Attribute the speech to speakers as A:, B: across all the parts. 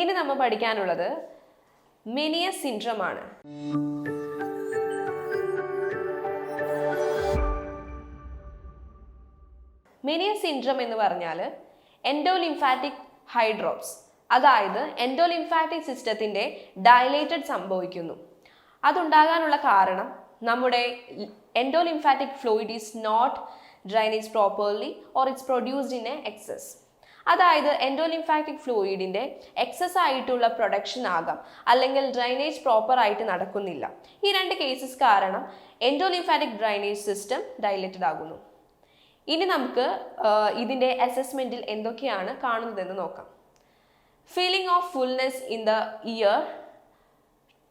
A: ഇനി നമ്മൾ പഠിക്കാനുള്ളത് മെനിയസ് സിൻഡ്രോം ആണ്. മെനിയസ് സിൻഡ്രോം എന്ന് പറഞ്ഞാൽ എൻഡോലിംഫാറ്റിക് ഹൈഡ്രോപ്സ്, അതായത് എൻഡോലിംഫാറ്റിക് സിസ്റ്റത്തിന്റെ ഡയലേറ്റഡ് സംഭവിക്കുന്നു. അതുണ്ടാകാനുള്ള കാരണം നമ്മുടെ endolymphatic fluid is not drainage properly or it's produced in a excess. അതായത് എൻഡോലിംഫാറ്റിക് ഫ്ലൂയിഡിന്റെ എക്സസ് ആയിട്ടുള്ള പ്രൊഡക്ഷൻ ആകാം, അല്ലെങ്കിൽ ഡ്രൈനേജ് പ്രോപ്പർ ആയിട്ട് നടക്കുന്നില്ല. ഈ രണ്ട് കേസസ് കാരണം എൻഡോലിംഫാറ്റിക് ഡ്രൈനേജ് സിസ്റ്റം ഡയലേറ്റഡ് ആകുന്നു. ഇനി നമുക്ക് ഇതിന്റെ അസസ്മെന്റിൽ എന്തൊക്കെയാണ് കാണുന്നതെന്ന് നോക്കാം. Feeling of fullness in the ear,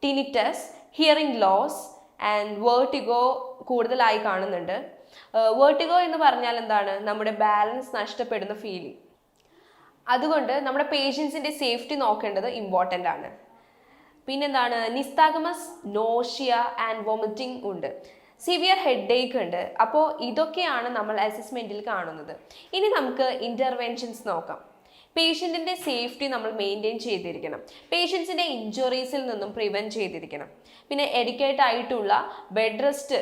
A: tinnitus, hearing loss and vertigo കൂടുതലായി കാണുന്നുണ്ട്. വേർട്ടിഗോ എന്ന് പറഞ്ഞാൽ എന്താണ്? നമ്മുടെ ബാലൻസ് നഷ്ടപ്പെടുന്ന ഫീലിംഗ്. അതുകൊണ്ട് നമ്മുടെ പേഷ്യൻസിന്റെ സേഫ്റ്റി നോക്കേണ്ടത് ഇമ്പോർട്ടൻ്റ് ആണ്. പിന്നെന്താണ്? നിസ്താഗമസ്, നോഷ്യ ആൻഡ് വോമിറ്റിംഗ് ഉണ്ട്. സിവിയർ ഹെഡേക്ക് ഉണ്ട്. അപ്പോൾ ഇതൊക്കെയാണ് നമ്മൾ അസസ്മെന്റിൽ കാണുന്നത്. ഇനി നമുക്ക് ഇന്റർവെൻഷൻസ് നോക്കാം. പേഷ്യൻറ്റിൻ്റെ സേഫ്റ്റി നമ്മൾ മെയിൻറ്റെയിൻ ചെയ്തിരിക്കണം. പേഷ്യൻസിൻ്റെ ഇഞ്ചുറീസിൽ നിന്നും പ്രിവെൻറ്റ് ചെയ്തിരിക്കണം. പിന്നെ എഡ്യൂക്കേറ്റ് ആയിട്ടുള്ള ബെഡ് റെസ്റ്റ്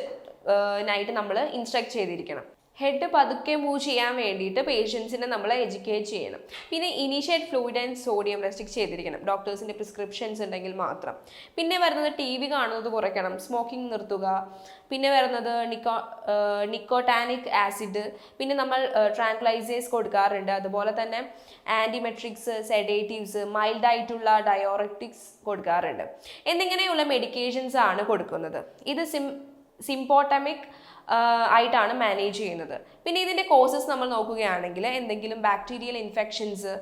A: നായിട്ട് നമ്മൾ ഇൻസ്ട്രക്ട് ചെയ്തിരിക്കണം. ഹെഡ് പതുക്കെ മൂവ് ചെയ്യാൻ വേണ്ടിയിട്ട് പേഷ്യൻസിനെ നമ്മൾ എഡ്യൂക്കേറ്റ് ചെയ്യണം. പിന്നെ initiate fluid and sodium restrict ചെയ്തിരിക്കണം, ഡോക്ടേഴ്സിൻ്റെ പ്രിസ്ക്രിപ്ഷൻസ് ഉണ്ടെങ്കിൽ മാത്രം. പിന്നെ വരുന്നത് TV കാണുന്നത് കുറയ്ക്കണം, സ്മോക്കിംഗ് നിർത്തുക. പിന്നെ വരുന്നത് നിക്കോട്ടാനിക് ആസിഡ്, പിന്നെ നമ്മൾ ട്രാങ്ക്ലൈസേഴ്സ് കൊടുക്കാറുണ്ട്. അതുപോലെ തന്നെ ആൻറ്റിമെട്രിക്സ്, സെഡേറ്റീവ്സ്, മൈൽഡ് ആയിട്ടുള്ള ഡയോററ്റിക്സ് കൊടുക്കാറുണ്ട്. എന്നിങ്ങനെയുള്ള മെഡിക്കേഷൻസ് ആണ് കൊടുക്കുന്നത്. ഇത് സിംപോട്ടമിക് ആയിട്ടാണ് മാനേജ് ചെയ്യുന്നത്. പിന്നെ ഇതിൻ്റെ കോസസ് നമ്മൾ നോക്കുകയാണെങ്കിൽ എന്തെങ്കിലും ബാക്ടീരിയൽ ഇൻഫെക്ഷൻസ്,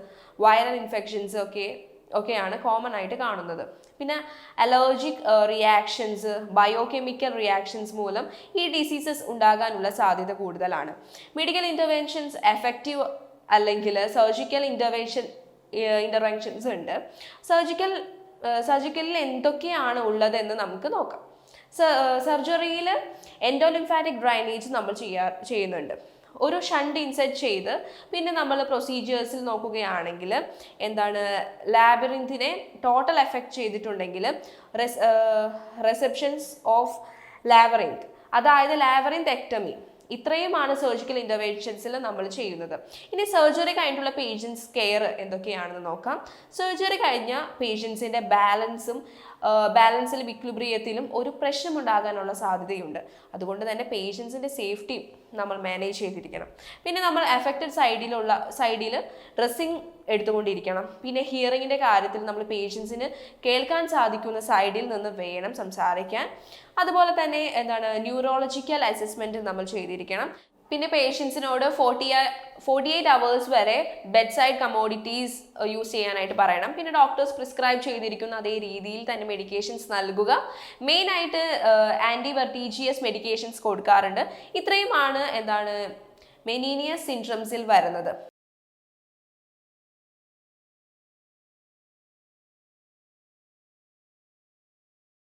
A: വൈറൽ ഇൻഫെക്ഷൻസ് ഒക്കെയാണ് കോമൺ ആയിട്ട് കാണുന്നത്. പിന്നെ അലർജിക് റിയാക്ഷൻസ്, ബയോകെമിക്കൽ റിയാക്ഷൻസ് മൂലം ഈ ഡിസീസസ് ഉണ്ടാകാനുള്ള സാധ്യത കൂടുതലാണ്. മെഡിക്കൽ ഇൻ്റർവെൻഷൻസ് എഫക്റ്റീവ് അല്ലെങ്കിൽ സർജിക്കൽ ഇൻ്റർവെൻഷൻസ് ഉണ്ട്. സർജിക്കലിൽ എന്തൊക്കെയാണ് ഉള്ളതെന്ന് നമുക്ക് നോക്കാം. സർജറിയിൽ എൻഡോലിംഫാറ്റിക് ഡ്രൈനേജ് നമ്മൾ ചെയ്യുന്നുണ്ട്. ഒരു ഷണ്ട് ഇൻസെർട്ട് ചെയ്ത് പിന്നെ നമ്മൾ പ്രൊസീജിയേഴ്സിൽ നോക്കുകയാണെങ്കിൽ എന്താണ്? ലാബിറിന്തിനെ ടോട്ടൽ എഫക്റ്റ് ചെയ്തിട്ടുണ്ടെങ്കിൽ റിസെപ്ഷൻസ് ഓഫ് ലാബറിന്ത്, അതായത് ലാബറിന്തെക്ടമി, ഇത്രയുമാണ് സർജിക്കൽ ഇൻ്റർവെൻഷൻസിൽ നമ്മൾ ചെയ്യുന്നത്. ഇനി സർജറി കഴിഞ്ഞിട്ടുള്ള പേഷ്യൻസ് കെയർ എന്തൊക്കെയാണെന്ന് നോക്കാം. സർജറി കഴിഞ്ഞ പേഷ്യൻസിൻ്റെ ബാലൻസിലും ഇക്വിലിബ്രിയത്തിലും ഒരു പ്രശ്നമുണ്ടാകാനുള്ള സാധ്യതയുണ്ട്. അതുകൊണ്ട് തന്നെ പേഷ്യൻസിൻ്റെ സേഫ്റ്റി നമ്മൾ മാനേജ് ചെയ്തിരിക്കണം. പിന്നെ നമ്മൾ അഫക്റ്റഡ് സൈഡിൽ ഡ്രസ്സിങ് എടുത്തുകൊണ്ടിരിക്കണം. പിന്നെ ഹിയറിങ്ങിൻ്റെ കാര്യത്തിൽ നമ്മൾ പേഷ്യൻസിന് കേൾക്കാൻ സാധിക്കുന്ന സൈഡിൽ നിന്ന് വേണം സംസാരിക്കാൻ. അതുപോലെ തന്നെ ന്യൂറോളജിക്കൽ അസസ്മെൻറ്റ് നമ്മൾ ചെയ്തിരിക്കണം. പിന്നെ പേഷ്യൻസിനോട് 48 hours വരെ ബെഡ് സൈഡ് കമോഡിറ്റീസ് യൂസ് ചെയ്യാനായിട്ട് പറയണം. പിന്നെ ഡോക്ടേഴ്സ് പ്രിസ്ക്രൈബ് ചെയ്തിരിക്കുന്ന അതേ രീതിയിൽ തന്നെ മെഡിക്കേഷൻസ് നൽകുക. മെയിനായിട്ട് മെഡിക്കേഷൻസ് കൊടുക്കാറുണ്ട്. ഇത്രയുമാണ് മെനിയസ് സിൻഡ്രോംസിൽ വരുന്നത്.